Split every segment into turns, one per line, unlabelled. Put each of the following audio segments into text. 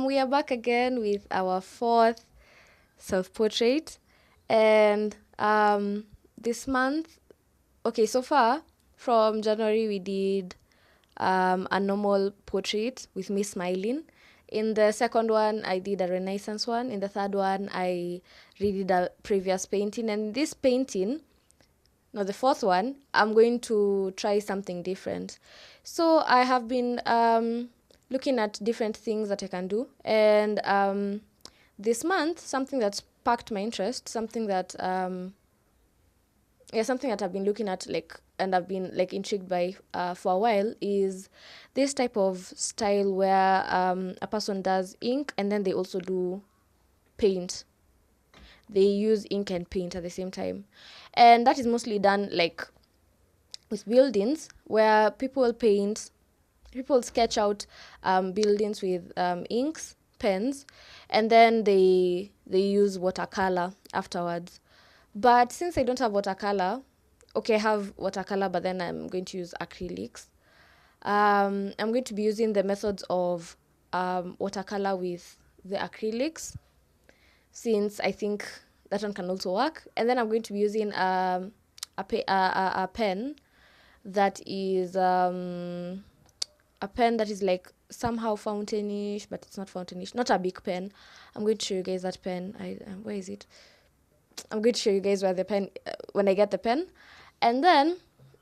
we are back again with our fourth self-portrait, and this month, okay, so far from January we did a normal portrait with me smiling. In the second one, I did a Renaissance one. In the third one, I redid a previous painting, and this painting, no, the fourth one, I'm going to try something different. So I have been looking at different things that I can do, and this month, something that sparked my interest, something that something that I've been looking at, like, and I've been like intrigued by for a while, is this type of style where a person does ink and then they also do paint. They use ink and paint at the same time, and that is mostly done like with buildings where people sketch out buildings with inks, pens, and then they use watercolor afterwards. But since I don't have watercolor, okay, I have watercolor, but then I'm going to use acrylics. I'm going to be using the methods of watercolor with the acrylics, since I think that one can also work. And then I'm going to be using a pen that is a pen that is like somehow fountainish, but it's not fountainish. Not a big pen. I'm going to show you guys that pen. Where is it? I'm going to show you guys where the pen, when I get the pen. And then,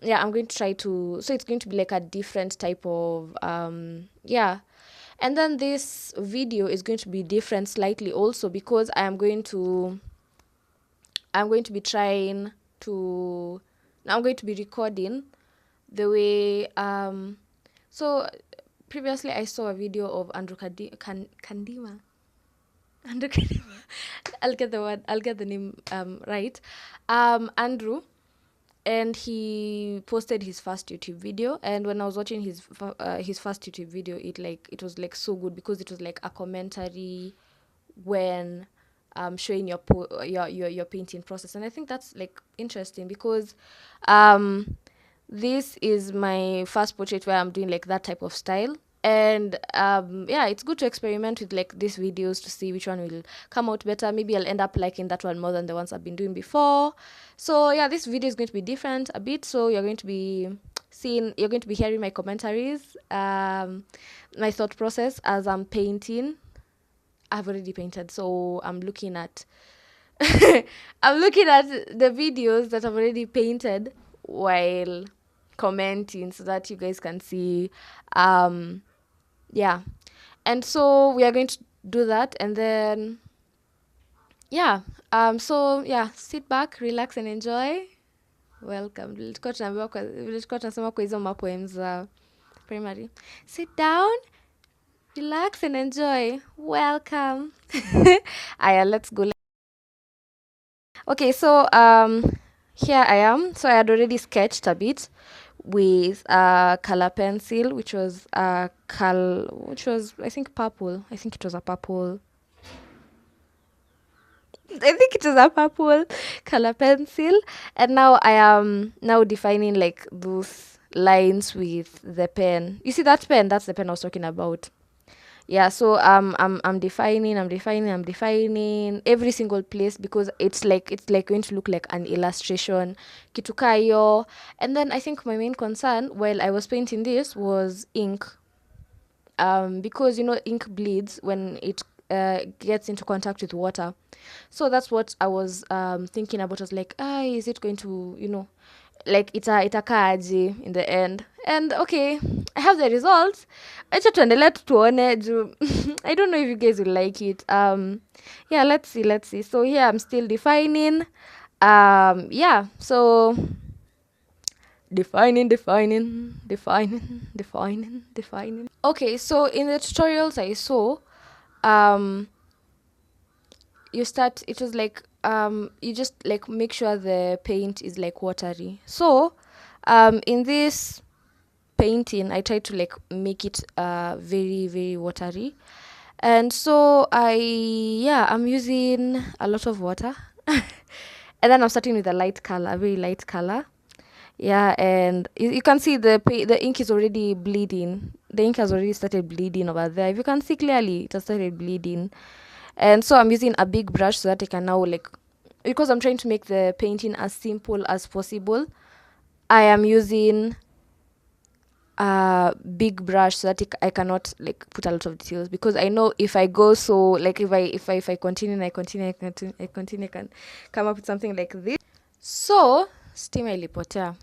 yeah, I'm going to try to, so it's going to be like a different type of, And then this video is going to be different slightly also, because I'm going to be trying to, I'm going to be recording the way, so previously I saw a video of Andrew Cadima. Andrew Cadima. I'll get the name right. Andrew, and he posted his first YouTube video, and when I was watching his first YouTube video, it was like so good, because it was like a commentary when showing your painting process. And I think that's like interesting, because this is my first portrait where I'm doing like that type of style. And it's good to experiment with like these videos to see which one will come out better. Maybe I'll end up liking that one more than the ones I've been doing before. So yeah, this video is going to be different a bit. So you're going to be hearing my commentaries, my thought process as I'm painting. I've already painted, so I'm looking at I'm looking at the videos that I've already painted while commenting, so that you guys can see. And so we are going to do that, and then sit back, relax and enjoy. Welcome. Tulikuwa tunasema kwa hizo mapoems za primary. Sit down, relax and enjoy. Welcome. Aya, let's go. Okay, so here I am. So I had already sketched a bit with a color pencil, which was I think purple. I think it was a purple color pencil. And now I am now defining like those lines with the pen. You see that pen? That's the pen I was talking about. Yeah, so I'm defining every single place, because it's like going to look like an illustration, kitu kayo. And then I think my main concern while I was painting this was ink, because ink bleeds when it gets into contact with water. So that's what I was thinking about. I was like, is it going to like itakaaje in the end? And okay, I have the results. Acha tuendelee tuone juu I don't know if you guys will like it. Let's see. So here I'm still defining. So defining. Okay, so in the tutorials I saw, it was like you just like make sure the paint is like watery. So in this painting I tried to like make it very, very watery. And so I'm using a lot of water. And then I'm starting with a very light color. Yeah, and you can see the ink is already bleeding. The ink has already started bleeding over there. If you can see clearly, it has started bleeding. And so I'm using a big brush so that I can now, like, because I'm trying to make the painting as simple as possible, I am using a big brush so that I cannot like put a lot of details, because I know if I go so like if I continue and I continue, I can come up with something like this. So stima ilipotea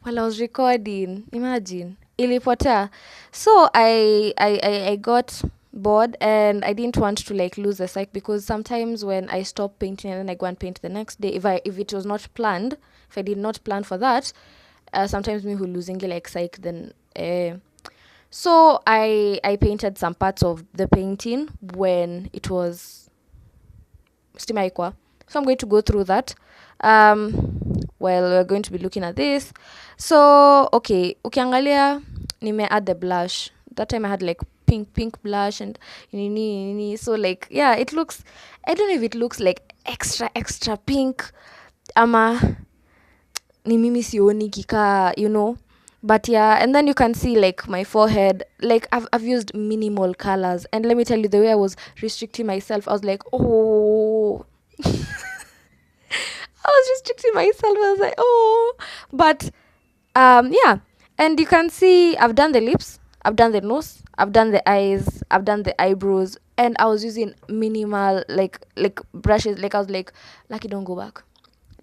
while I was recording. Imagine, ilipotea. So I got bored, and I didn't want to like lose the psych, because sometimes when I stop painting and then I go and paint the next day, if it was not planned, if I did not plan for that, sometimes me who losing like psych then. So I painted some parts of the painting when it was stima ikwa. So I'm going to go through that. Well, we're going to be looking at this. So okay, ukiangalia nime add the blush. That time I had like pink blush and nini. So like yeah, it looks, I don't know if it looks like extra pink ama ni mimi sioni kika, but yeah. And then you can see like my forehead, like I've used minimal colors, and let me tell you, the way I was restricting myself, I was like, oh, I was restricting myself. I was like, oh, but yeah. And you can see I've done the lips, I've done the nose, I've done the eyes, I've done the eyebrows, and I was using minimal like brushes. Like I was like, Lucky, don't go back.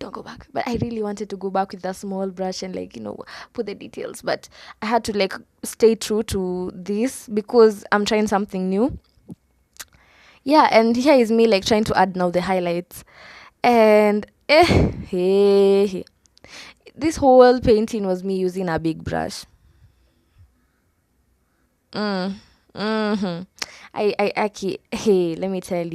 But I really wanted to go back with a small brush and like, put the details. But I had to like stay true to this because I'm trying something new. Yeah, and here is me like trying to add now the highlights. And hey, this whole painting was me using a big brush. Mm. Mm-hmm. Hey, let me tell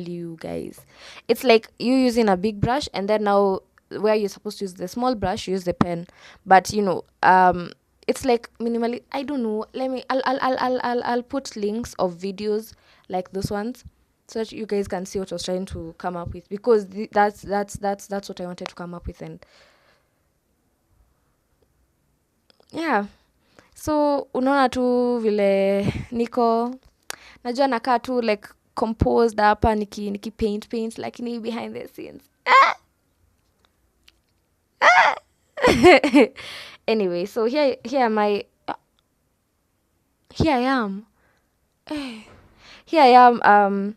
you guys. It's like you using a big brush, and then now where you're supposed to use the small brush, you use the pen. But it's like minimally. I don't know. I'll put links of videos like those ones, so that you guys can see what I was trying to come up with, because that's what I wanted to come up with. And yeah, so unaona tu vile niko, najua nakaa tu like composed hapa niki paint lakini behind the scenes anyway. So here am I, here I am here I am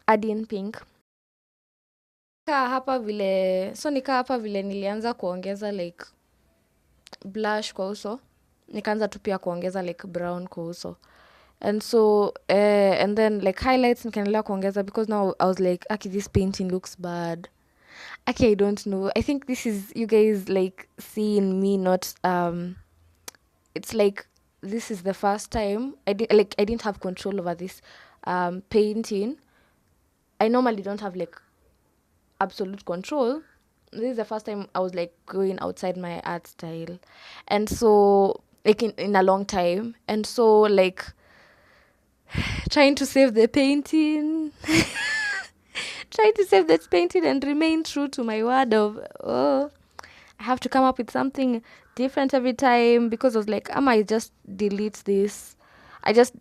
adding pink. Nikaa hapa vile nilianza kuongeza like blush kwa uso, nikaanza tu pia kuongeza like brown kwa uso. And so and then like highlights nikaendelea kuongeza, because now I was like, okay, this painting looks bad. Okay, I don't know. I think this is you guys like seeing me not it's like this is the first time I didn't have control over this painting. I normally don't have like absolute control. This is the first time I was like going outside my art style. And so like in a long time. And so like trying to save the painting. Trying to save this painting and remain true to my word of, oh, I have to come up with something different every time, because I was like, I might just delete this. I just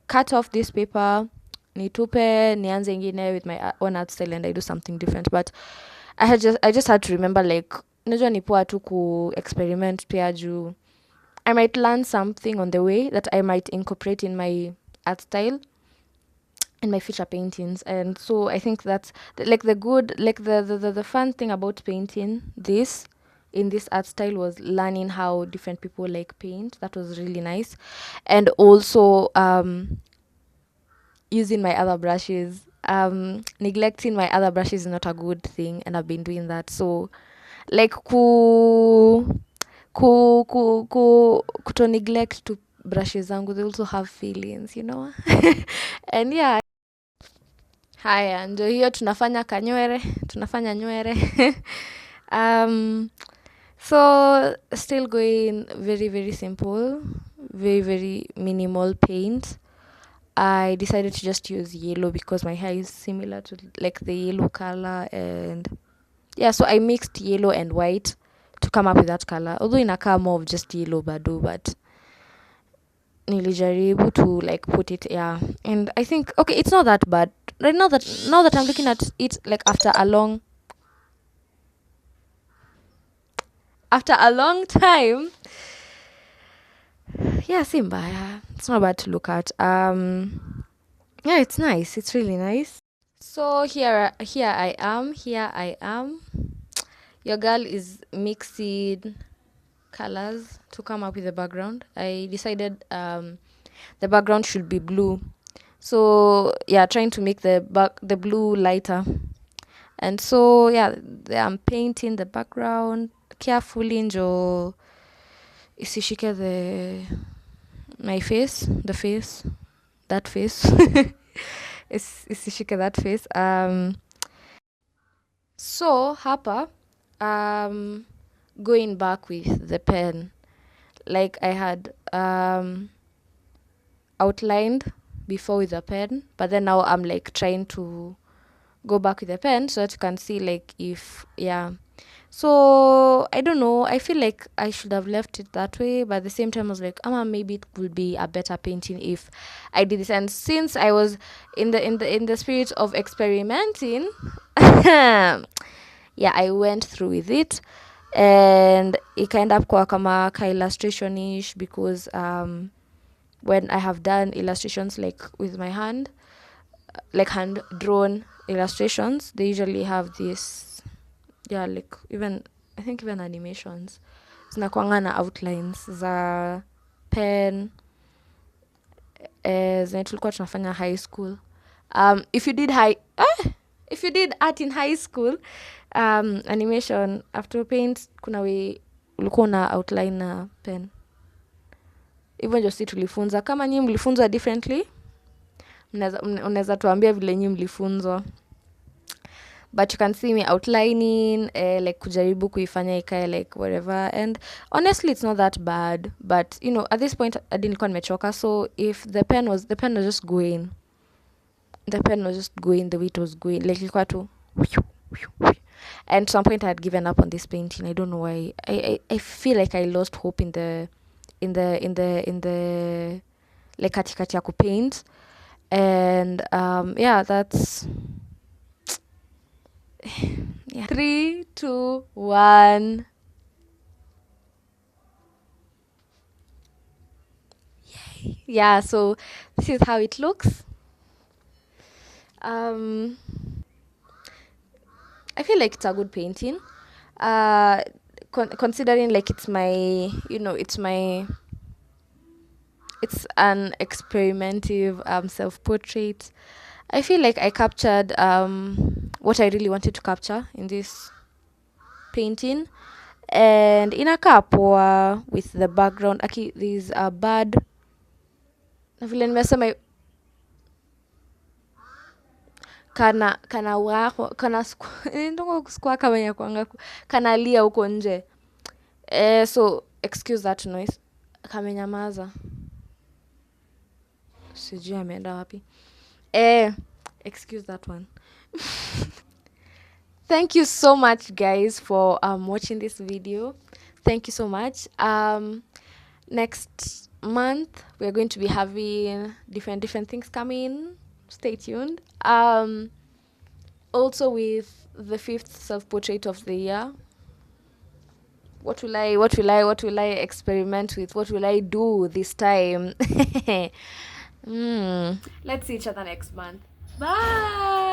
cut off this paper, nitupe, nianze ingine with my own art style, and I do something different. But I just had to remember like, najua ni poa tu ku experiment pia juu I might learn something on the way that I might incorporate in my art style in my future paintings. And so I think that's like the good, like the fun thing about painting this in this art style was learning how different people like paint. That was really nice. And also using my other brushes. Neglecting my other brushes is not a good thing, and I've been doing that. So like kuto neglect to brushes zangu, they also have feelings, and yeah. Haya, ndio hiyo tunafanya nywele. So still going very, very simple, very, very minimal paint. I decided to just use yellow because my hair is similar to like the yellow color, and yeah, so I mixed yellow and white to come up with that color, although inakaa more of just yellow bado, but nilijaribu to like put it, yeah. And I think, okay, it's not that bad right now that I'm looking at it, like after a long time. Yeah, si mbaya, it's not bad to look at. Yeah, it's nice, it's really nice. So here I am. Your girl is mixing colors to come up with the background. I decided the background should be blue. So yeah, trying to make the blue lighter. And so yeah, I'm painting the background carefully njo isishike my face, that face. Isishike that face. So hapa going back with the pen, like I had outlined before with the pen, but then now I'm like trying to go back with the pen so that you can see like if, yeah. So I don't know, I feel like I should have left it that way, but at the same time I was like, maybe it would be a better painting if I did this. And since I was in the spirit of experimenting, yeah, I went through with it, and it kind of kwa kama ka illustration-ish, because when I have done illustrations like with my hand, like hand drawn illustrations, they usually have this, yeah, like even I think even animations zinakuanga na outlines za pen zenye tulikuwa tunafanya high school. If you did art in high school, animation after paint, kuna we ulikuwa na outline na pen. Hivyo ndio si tulifunza. Kama nyinyi mlifunzwa differently, unaweza tuambia vile nyinyi mlifunzwa. But you can see me outlining, like kujaribu kuifanya ikae like whatever. And honestly, it's not that bad. But, you know, at this point, I didn't quite mechoka. So if the pen was just going. The pen was just going the way it was going. Like, ilikuwa tu. And at some point, I had given up on this painting. I don't know why. I feel like I lost hope in the like katikati ya kupaint. And yeah, that's yeah. 3, 2, 1. Yay. Yeah, so this is how it looks. I feel like it's a good painting. Considering like it's an experimentative self-portrait. I feel like I captured what I really wanted to capture in this painting, and inakaa poa with the background. Aki, there's a bird. Na vile nimesema kana wako kana ndongo squawk kama ya kwanga kana lia huko nje. So excuse that noise. Kamenyamaza. Sijui ameenda wapi. Excuse that one. Thank you so much, guys, for watching this video. Thank you so much. Next month we're going to be having different things coming. Stay tuned. Also with the 5th self-portrait of the year. What will I experiment with? What will I do this time? Let's see each other next month. Bye.